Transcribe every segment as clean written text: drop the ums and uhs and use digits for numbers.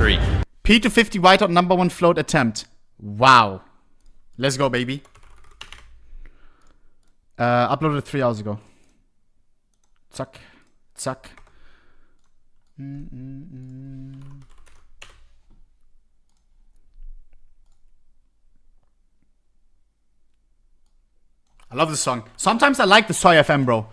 3. P250 Whiteout #1 float attempt. Wow. Let's go, baby. Uploaded 3 hours ago. Zack. Zack. I love this song. Sometimes I like the Soy FM, bro.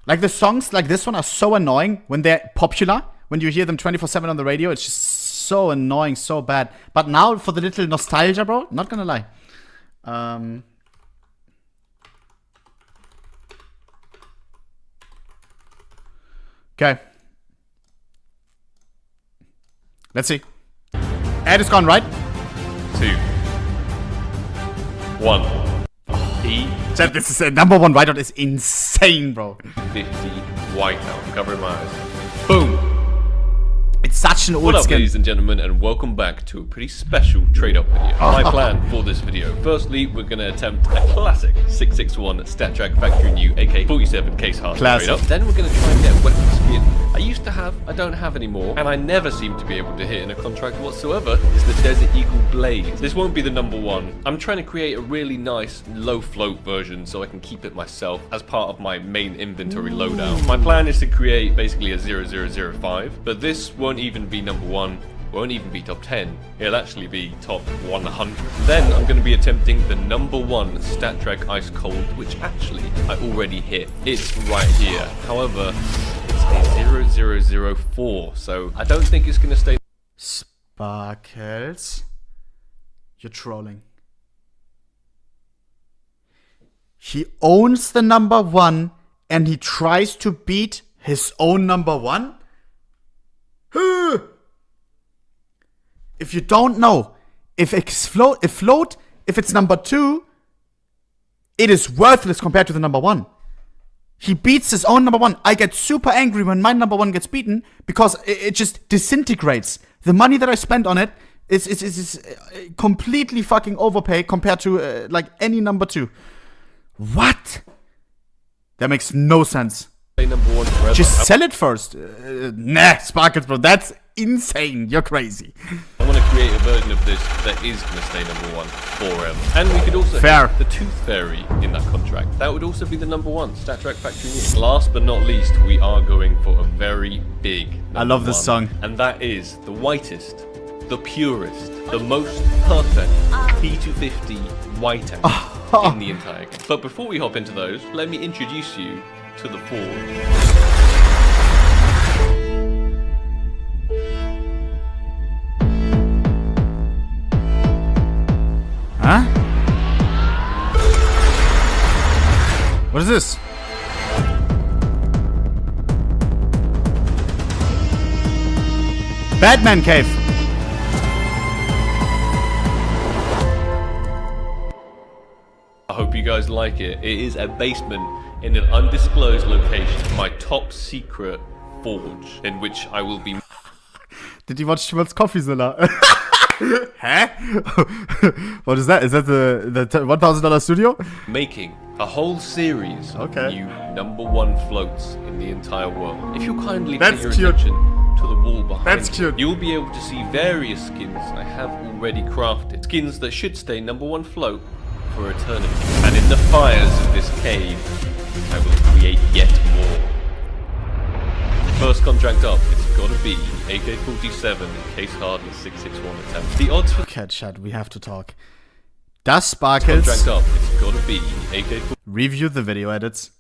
Like the songs like this one are so annoying when they're popular. When you hear them 24/7 on the radio, it's just so annoying, so bad. But now for the little nostalgia, bro, not gonna lie. Okay. Let's see. Ad is gone, right? 2. 1. Chat, this is #1 Whiteout is insane, bro. 50 Whiteout. Covering my eyes. Boom! It's such an old What up, skin. ladies and gentlemen, and welcome back to a pretty special trade-up video. My plan for this video. Firstly, we're going to attempt a classic 661 StatTrak Factory New AK-47 case hard trade-up. Then we're going to try and get a weapon skin I used to have, I don't have anymore, and I never seem to be able to hit in a contract whatsoever, is the Desert Eagle Blaze. This won't be the #1. I'm trying to create a really nice low float version so I can keep it myself as part of my main inventory loadout. My plan is to create basically a 0005, but this won't even be #1. Won't even be top 10. It'll actually be top 100. Then I'm going to be attempting the #1 StatTrak Ice Cold, which actually I already hit. It's right here. However, it's a 0004, so I don't think it's going to stay. Sparkles. You're trolling. He owns the #1 and he tries to beat his own #1? If you don't know, if it's #2, it is worthless compared to the #1. He beats his own #1. I get super angry when my #1 gets beaten because it just disintegrates. The money that I spent on it is completely fucking overpay compared to like any #2. What? That makes no sense. #1 forever. Just sell it first. Nah, Sparkles, bro. That's insane. You're crazy. I want to create a version of this that is going to stay #1 forever. And we could also hit the Tooth Fairy in that contract. That would also be the #1 StatTrak Factory New. Last but not least, we are going for a very big #1. I love this song. And that is the whitest, the purest, the most perfect P250 Whiteout in the entire game. But before we hop into those, let me introduce you to the Forge. Huh? What is this? Batman cave. I hope you guys like it. It is a basement in an undisclosed location. My top secret forge in which I will be... Did you watch Schwartz Coffeezilla? Huh? What is that? Is that the $1,000 studio? making a whole series of new #1 floats in the entire world. If you'll kindly pay your attention to the wall behind me, you'll be able to see various skins I have already crafted. Skins that should stay #1 float for eternity. And in the fires of this cave, I will create yet more. First contract up, it's gotta be AK-47 case hardened 661 attempt. The odds for... Okay, chat, we have to talk. Does Sparkles... Contract up, it's gotta be AK-47... Review the video edits.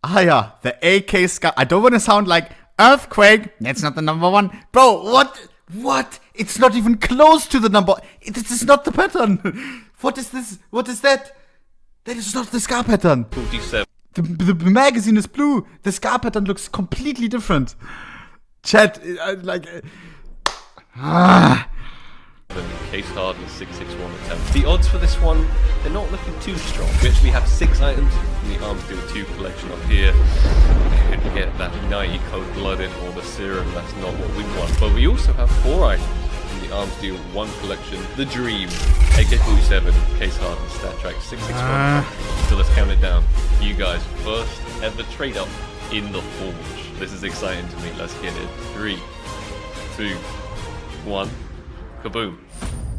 Ah yeah, the AK Scar... I don't want to sound like Earthquake. That's not the #1. Bro, what? What? It's not even close to the number... This is not the pattern. What is this? What is that? That is not the scar pattern. 47. The magazine is blue. The scar pattern looks completely different. Chat, Case hardened 661 attempt. The odds for this one, they're not looking too strong. We actually have 6 items from the Arms Deal 2 collection up here. We could get that 90 cold-blooded or the serum, that's not what we want. But we also have 4 items from the Arms Deal 1 collection. The Dream, AK-47, case hardened StatTrak 661. So let's count it down. You guys, first ever trade up in the Forge. This is exciting to me. Let's get it. 3, 2, 1. Kaboom.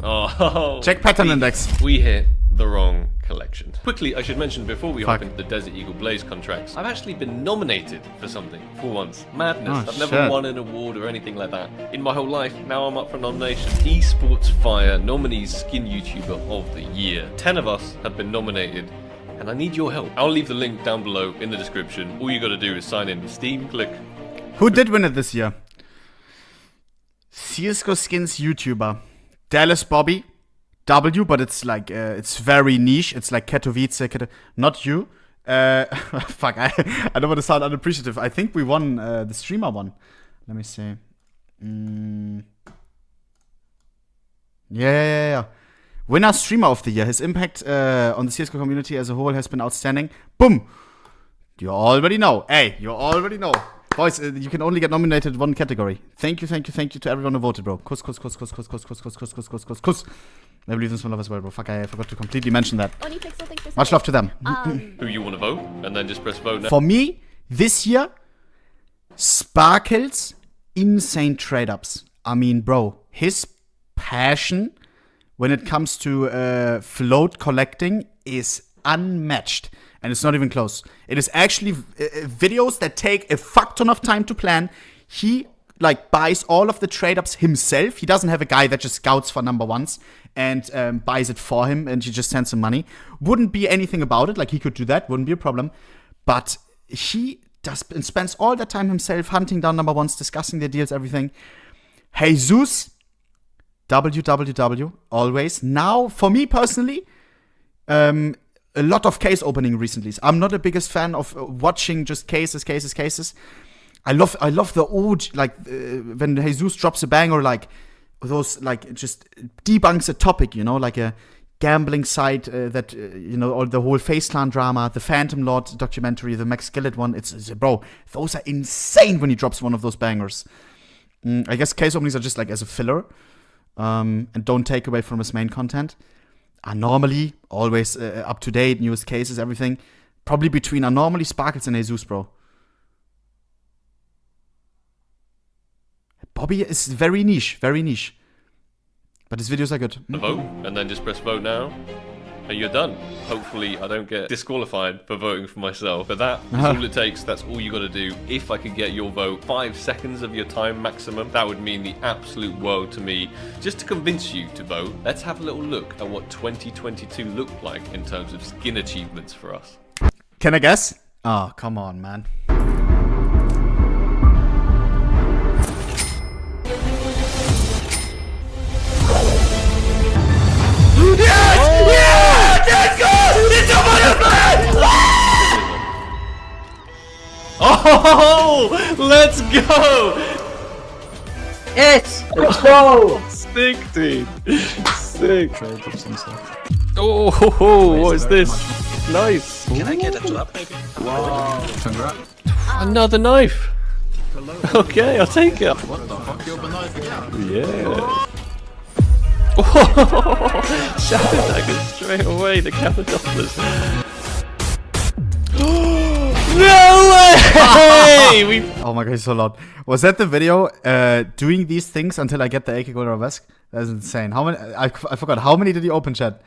Oh, Check pattern index. We hit the wrong collection. Quickly, I should mention before we hop into the Desert Eagle Blaze contracts, I've actually been nominated for something for once. Madness. I've never won an award or anything like that in my whole life. Now I'm up for nomination. Esports Fire nominees Skin YouTuber of the Year. 10 of us have been nominated, and I need your help. I'll leave the link down below in the description. All you gotta do is sign in with Steam, click. Who did win it this year? CSGO Skins YouTuber. Dallas Bobby. W, but it's like, it's very niche. It's like Katowice, not you. Fuck, I don't want to sound unappreciative. I think we won, the streamer one. Let me see. Yeah. Winner streamer of the year. His impact on the CSGO community as a whole has been outstanding. Boom! You already know. Hey, you already know. Boys, you can only get nominated one category. Thank you to everyone who voted, bro. Kuss. I believe in some love as well, bro. Fuck, I forgot to completely mention that. ohnePixel, thanks for Much love to them. Who you want to vote, and then just press vote now. For me, this year, Sparkle's insane trade-ups. I mean, bro, his passion when it comes to float collecting is unmatched. And it's not even close. It is actually videos that take a fuck ton of time to plan. He like buys all of the trade-ups himself. He doesn't have a guy that just scouts for number ones and buys it for him and he just sends him money. Wouldn't be anything about it. Like, he could do that. Wouldn't be a problem. But he does and spends all that time himself hunting down number ones, discussing their deals, everything. Jesus, WWW, always. Now, for me personally, a lot of case opening recently. I'm not the biggest fan of watching just cases. I love the old, like, when Jesus drops a bang or like those, like, just debunks a topic, you know, like a gambling site that, you know, or the whole Face Clan drama, the Phantom Lord documentary, the Max Skillet one. It's bro, those are insane when he drops one of those bangers. I guess case openings are just like as a filler and don't take away from his main content. Are normally always up to date, newest cases, everything. Probably between are normally Sparkles and Jesus, bro. Bobby is very niche. But his videos are good. Vote, and then just press vote now, and you're done. Hopefully, I don't get disqualified for voting for myself. But that is all it takes. That's all you got to do. If I could get your vote, 5 seconds of your time maximum, that would mean the absolute world to me. Just to convince you to vote, let's have a little look at what 2022 looked like in terms of skin achievements for us. Can I guess? Oh, come on, man. Oh, let's go! Let's go! Sick, dude. Sick. Oh, what is this? Nice. Can I get a drop, maybe? Wow. Congrats. Another knife. Okay, I'll take it. What the fuck? You open knife again? Yeah. Oh, Shadow Dagger straight away. The camera dopplers. No way! Oh my god, he's so loud. Was that the video doing these things until I get the AK Gold Arabesk? That's insane. How many? I forgot. How many did he open, chat?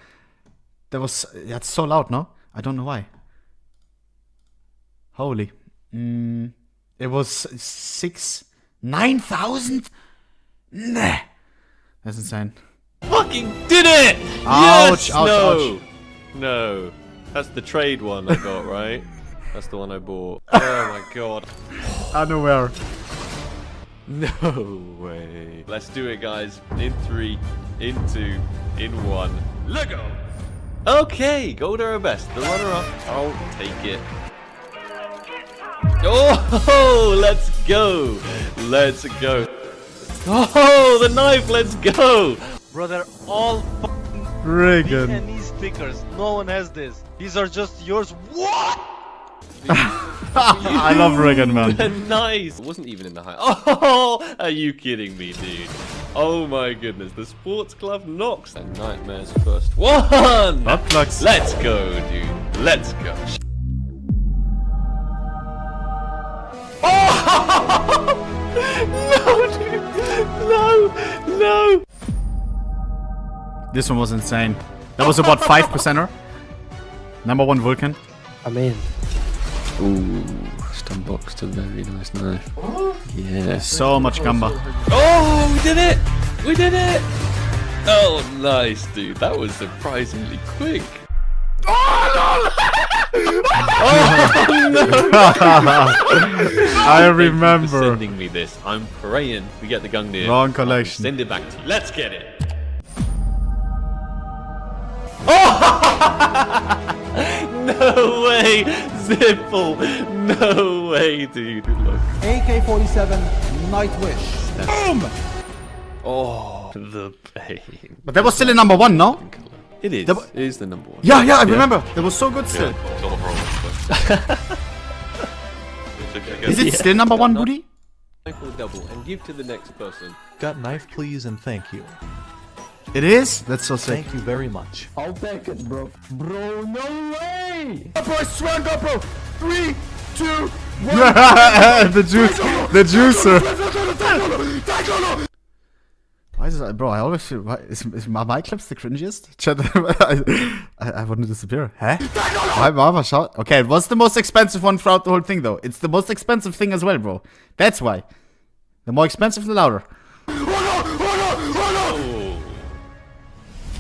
That was. Yeah, it's so loud, no? I don't know why. Holy. It was 9,000? Nah. That's insane. Fucking did it! Ouch, Yes! ouch, No! ouch. No. That's the trade one I got, right? That's the one I bought. Oh my god. Unaware. No way. Let's do it, guys. In 3, in 2, in 1. Lego! Okay, Gold Arabesque, the runner-up. I'll take it. Oh, let's go. Let's go. Oh, the knife, let's go. Brother, all fucking Reagan. BNE stickers. No one has this. These are just yours. What? I love Reagan, man. Nice. It wasn't even in the high. Oh, are you kidding me, dude? Oh my goodness. The sports club knocks. And Nightmares first one. Butt plugs. Let's go, dude. Let's go. Oh! No, dude. No. This one was insane. That was about 5%er. Number 1 Vulcan. I'm in. Ooh, Stunbox to very nice knife. Yeah. So much gamba. Oh, we did it! We did it! Oh, nice, dude. That was surprisingly quick. I remember. Thank you for sending me this. I'm praying we get the Gungnir. Wrong collection. Send it back to you. Let's get it. No way, Zipple. No way, dude. Look. AK-47 Nightwish. Boom! Oh, the pain. But that was still a number 1, no? It is. That It is the number 1. Yeah, I remember. That was so good still. It's all wrong. Is it still number 1, Booty? Double and give to the next person. Got knife, please, and thank you. It is? That's so sick. Thank you very much. I'll take it, bro. Bro, no way! GoPro, I swear GoPro! 3, 2, 1. the juicer. Why is it, bro? I always feel. Is my clips the cringiest? Chat, I wouldn't disappear. Huh? Why, Mama, shout? Okay, it was the most expensive one throughout the whole thing, though. It's the most expensive thing as well, bro. That's why. The more expensive, the louder.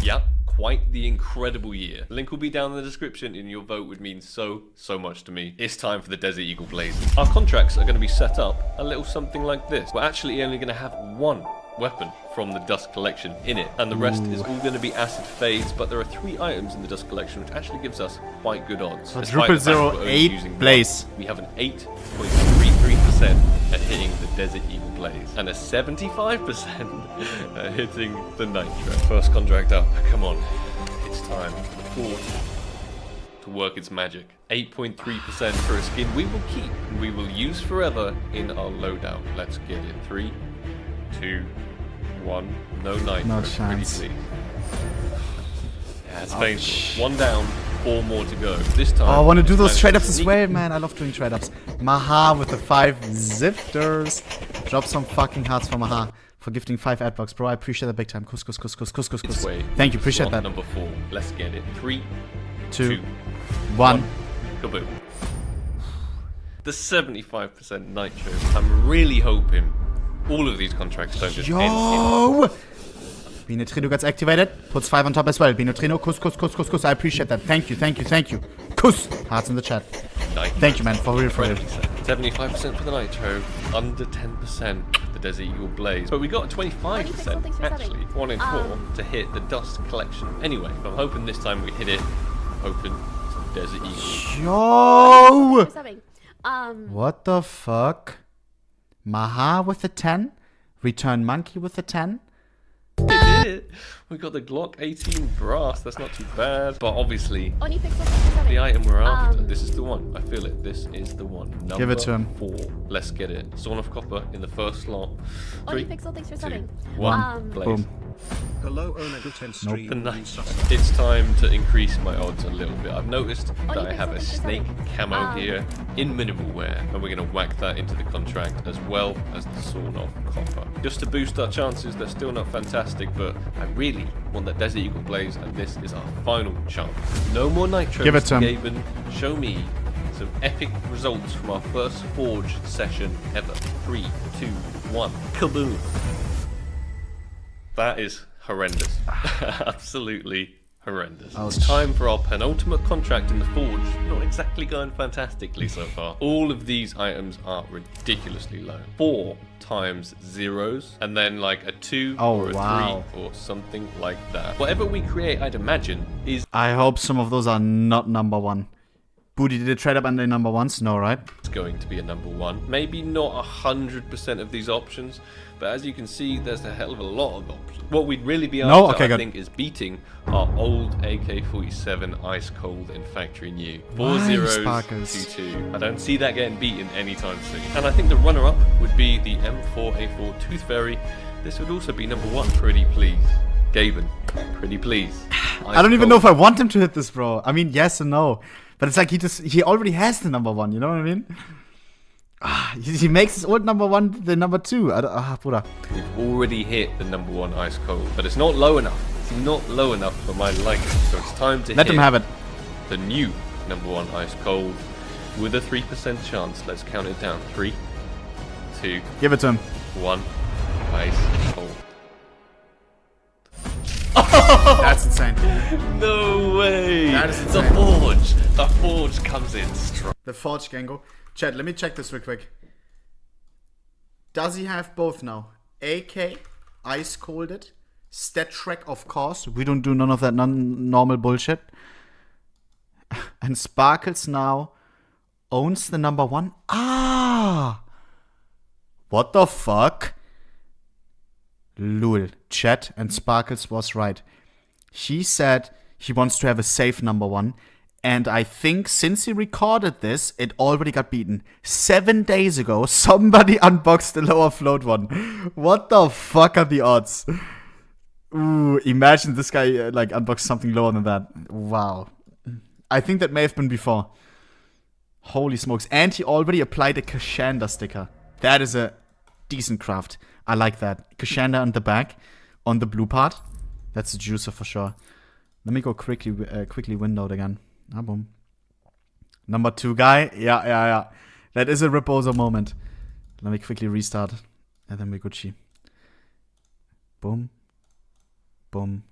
Yep, quite the incredible year. Link will be down in the description, and your vote would mean so much to me. It's time for the Desert Eagle Blaze. Our contracts are going to be set up a little something like this. We're actually only going to have one weapon from the Dust Collection in it, and the rest is all going to be acid fades, but there are 3 items in the Dust Collection which actually gives us quite good odds. So Despite the fact we're only 008 using Blaze. one, we have an 8.33% at hitting the Desert Eagle Blaze, and a 75% at hitting the Nitro. First contract up, come on. It's time for the Forge to work its magic. 8.3% for a skin we will keep and we will use forever in our loadout. Let's get it. 3, 2, 1. No Nitro. No chance. Pretty please. Yeah, it's painful. 1 down, 4 more to go. This time. Oh, I want to do those it's trade ups as sneak- well, man. I love doing trade ups. Maha with the 5 zifters. Drop some fucking hearts for Maha for gifting 5 adblocks, bro. I appreciate that big time. Kuss. Its way. Thank you, appreciate Slot that. Number 4. Let's get it. 3, 2, 2, 1. Kaboom. The 75% Nitro. I'm really hoping all of these contracts don't just end in. Yo! Binotrino gets activated. Puts 5 on top as well. Binotrino, kuss. I appreciate that. Thank you. Kuss. Hearts in the chat. Thank you, man. For real. 75% for the Nitro, under 10% the Desert Eagle Blaze. But we got a 25% actually, 1 in 4 to hit the Dust Collection. Anyway, I'm hoping this time we hit it. Hoping it's the Desert Eagle. Yo! What the fuck? Maha with a 10. Return Monkey with a 10. We did it! We got the Glock 18 brass, that's not too bad. But obviously, the item we're after, this is the one. I feel it, this is the one. Number Give it to him. 4. Let's get it. Zorn of Copper in the first slot. 3, ohnePixel, thanks for 2, subbing. 1, Blaze. Boom. Hello, Onega 10 stream. The night. It's time to increase my odds a little bit. I've noticed that I have a snake camo here in minimal wear, and we're going to whack that into the contract as well as the Sawn Off Copper. Just to boost our chances, they're still not fantastic, but I really want that Desert Eagle Blaze, and this is our final chance. No more Nitro. Give it to him. Gaben, show me some epic results from our first Forge session ever. 3, 2, 1. Kaboom! That is horrendous. Absolutely horrendous. It's time for our penultimate contract in the Forge. Not exactly going fantastically so far. All of these items are ridiculously low. 4 times zeros, and then like a 2 or a 3 or something like that. Whatever we create, I'd imagine, is... I hope some of those are not number 1. Booty, did it trade up under number 1s? No, right? It's going to be a number 1. Maybe not 100% of these options, but as you can see, there's a hell of a lot of options. What we'd really be after, I think, is beating our old AK-47 Ice Cold in Factory New. 4 zeros, Sparkers. 2 2. I don't see that getting beaten anytime soon. And I think the runner-up would be the M4A4 Tooth Fairy. This would also be number 1, pretty please. Gaben, pretty please. I don't even know if I want him to hit this, bro. I mean, yes and no. But it's like he already has the number 1, you know what I mean? He makes his old number 1 the number 2. Bruder. We've already hit the number 1 Ice Cold, but it's not low enough. It's not low enough for my liking, so it's time to Let hit them have it. the new number 1 ice cold with a 3% chance. Let's count it down. 3, 2, Give it to him. 1. Ice cold. That's insane. No way! That is the insane. forge! The forge comes in strong. The Forge Gengo. Chat, let me check this real quick. Does he have both now? AK, Ice Colded, Stat Track, of course. We don't do none of that normal bullshit. And Sparkles now owns the number 1. Ah! What the fuck? Lul. Chat, and Sparkles was right. He said he wants to have a safe number 1. And I think since he recorded this, it already got beaten. 7 days ago, somebody unboxed the lower float one. What the fuck are the odds? Ooh, imagine this guy like unboxed something lower than that. Wow. I think that may have been before. Holy smokes. And he already applied a Kashanda sticker. That is a decent craft. I like that. Kashanda on the back, on the blue part. That's a juicer for sure. Let me go quickly windowed again. Ah, boom. Number 2 guy. Yeah. That is a Riposo moment. Let me quickly restart. And then we Gucci. Boom. Boom.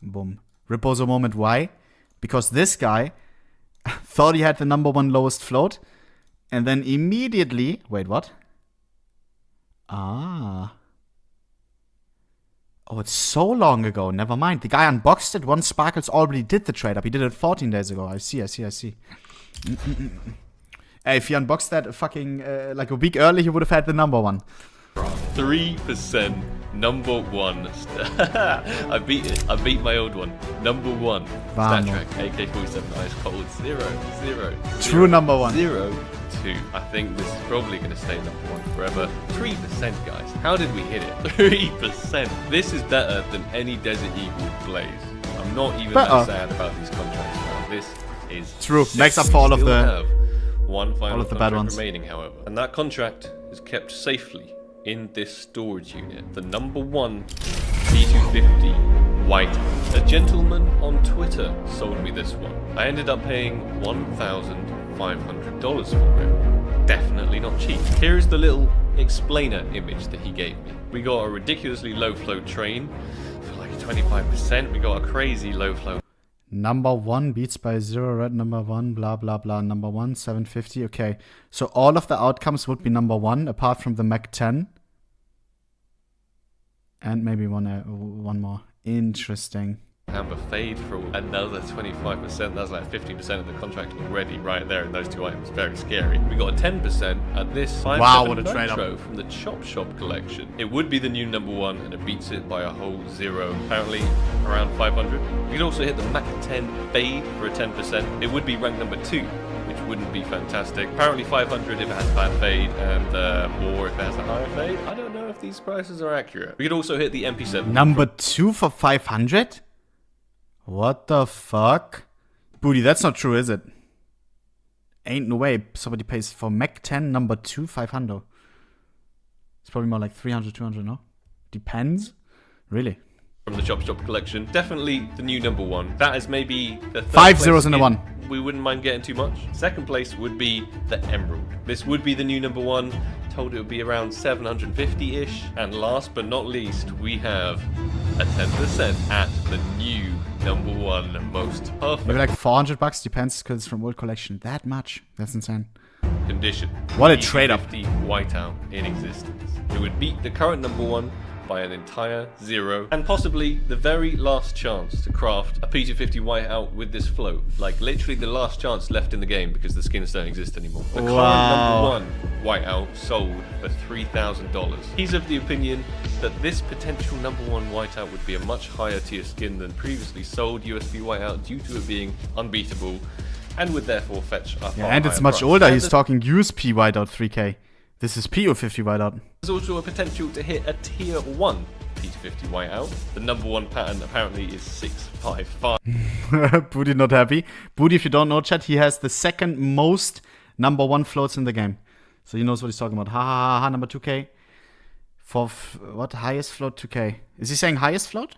Boom. Riposo moment. Why? Because this guy thought he had the number 1 lowest float. And then immediately... Wait, what? Ah... Oh, it's so long ago. Never mind. The guy unboxed it once Sparkles already did the trade up. He did it 14 days ago. I see. Hey, if he unboxed that fucking like a week early, he would have had the number 1. 3% number 1. I beat it. I beat my old one. Number 1. Stat track. AK-47 ice cold. 0, 0. True number 1. 0, 2. I think this is probably going to stay number 1 forever. 3%, guys. How did we hit it? 3%. This is better than any Desert Eagle Blaze. I'm not even that sad about these contracts now. This is true. sick. Makes up for all of Still the have one final all of the bad contract ones remaining, however, and that contract is kept safely in this storage unit. The number 1 P250 Whiteout. A gentleman on Twitter sold me this one. I ended up paying $1,500 for it. Definitely not cheap. Here is the little explainer image that he gave me. We got a ridiculously low float train for like 25%. We got a crazy low float. Number 1 beats by 0, red number 1, blah, blah, blah. Number 1, 750. Okay. So all of the outcomes would be number 1, apart from the Mac 10. And maybe one more. Interesting. Amber fade for another 25%. That's like 50% of the contract already right there in those 2 items. Very scary. We got a 10% at this 5 Wow, what a trade up from the Chop Shop collection. It would be the new number 1 and it beats it by a whole 0. Apparently around 500. We could also hit the Mac 10 fade for a 10%. It would be rank number 2, which wouldn't be fantastic. Apparently 500 if it has a bad fade and more if it has a higher fade. I don't know if these prices are accurate. We could also hit the MP7. Number 2 for 500? What the fuck? Booty, that's not true, is it? Ain't no way somebody pays for Mac 10 number 2 500. It's probably more like 300, 200, no? Depends. Really? From the Chop Shop collection. Definitely the new number 1. That is maybe the third 5 place zeros in a 1. We wouldn't mind getting too much. Second place would be the Emerald. This would be the new number 1. Told it would be around 750-ish. And last but not least, we have a 10% at the new number 1 most perfect Maybe like $400, depends because it's from old collection. That much? That's insane. condition. What a trade up. P250 Whiteout in existence. It would beat the current number 1 by an entire 0, and possibly the very last chance to craft a P250 Whiteout with this float. Like literally the last chance left in the game because the skins don't exist anymore. The current number 1 Whiteout sold for $3,000. He's of the opinion that this potential number 1 Whiteout would be a much higher tier skin than previously sold USB Whiteout due to it being unbeatable, and would therefore fetch a far And it's higher much price. older. And He's talking USP Whiteout 3K. This is P250 Whiteout. There's also a potential to hit a tier 1 P250 Whiteout. The number 1 pattern apparently is 655. Booty not happy. Booty, if you don't know, chat, he has the second most number 1 floats in the game. So he knows what he's talking about. Ha ha ha ha, number 2K. For what? Highest float 2K. Is he saying highest float?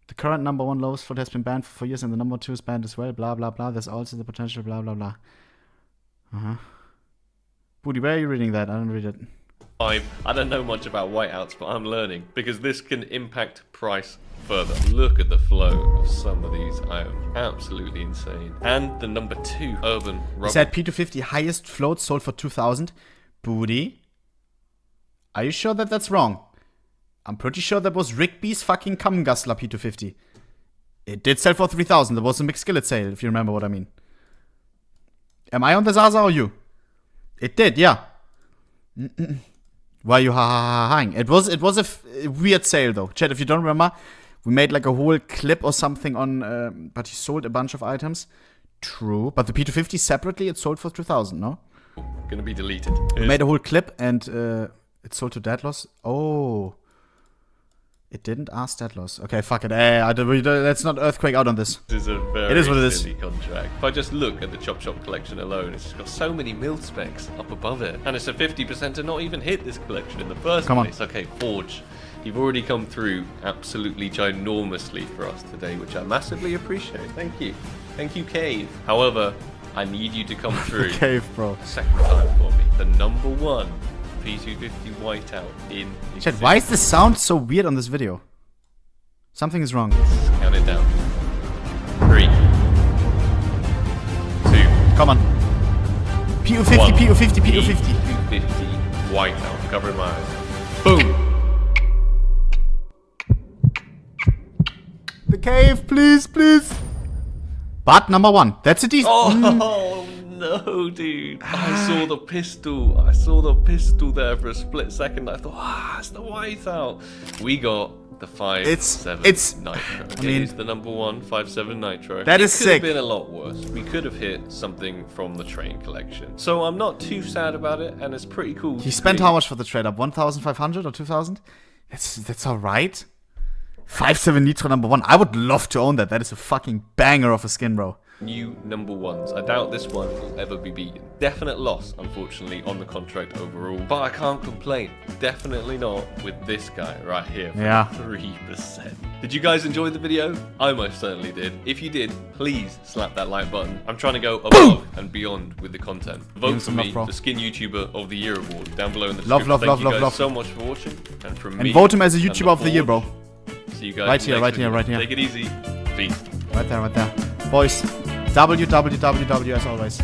The current number 1 lowest float has been banned for 4 years and the number 2 is banned as well. Blah, blah, blah. There's also the potential blah, blah, blah. Booty, where are you reading that? I don't read it. I don't know much about whiteouts, but I'm learning because this can impact price further. Look at the flow of some of these. I am absolutely insane. And the number 2 urban He rubber. said P250 highest float sold for 2,000. Booty, are you sure that that's wrong? I'm pretty sure that was Rigby's fucking Kammgassler P250. It did sell for 3,000. There was a mixed skillet sale, if you remember what I mean. Am I on the Zaza or you? It did, yeah. Why are you ha-ha-ha-ha-ing? It was a weird sale, though. Chat, if you don't remember, we made like a whole clip or something on, but he sold a bunch of items. True. But the P250 separately, it sold for 2,000, no? Gonna be deleted. We made a whole clip and it sold to dead loss. Oh. It didn't ask dead loss. Okay, fuck it. Let's not earthquake out on this. This is a very It is what it is. silly contract. If I just look at the Chop Shop collection alone, it's got so many mil specs up above it. And it's a 50% to not even hit this collection in the first Come on. place. Okay, Forge. You've already come through absolutely ginormously for us today, which I massively appreciate. Thank you. Thank you, Cave. However, I need you to come through Cave, bro. second time for me. The number 1 P250 Whiteout in Chat, why is the sound so weird on this video? Something is wrong. Count it down. 3, 2, Come on. P250, One. P250, P250. P250 Whiteout. Covering my eyes. Boom! The cave, please, please. But number 1. That's a decent. Oh no, dude! I saw the pistol. I saw the pistol there for a split second. I thought, it's the Whiteout. We got the 5.7 it's- Nitro. I mean- it is the number 1 5.7 Nitro. That is It could sick. have been a lot worse. We could have hit something from the train collection. So I'm not too sad about it, and it's pretty cool. He spent how much for the trade up? 1,500 or 2,000? That's alright. 5.7 Nitro number 1. I would love to own that. That is a fucking banger of a skin, bro. New number 1s. I doubt this one will ever be beaten. Definite loss, unfortunately, on the contract overall. But I can't complain. Definitely not with this guy right here. For Yeah. 3%. Did you guys enjoy the video? I most certainly did. If you did, please slap that like button. I'm trying to go above and beyond with the content. Vote him for some me, love, bro. the Skin YouTuber of the Year award down below in the Love, description. love, Thank love, you love, guys love. so much for watching. And from me, And vote him as a and YouTuber of the year, bro. See you guys Right in the here, next right here, video. right here. Take it easy. Peace. Right there, right there. Boys, WWWW as always.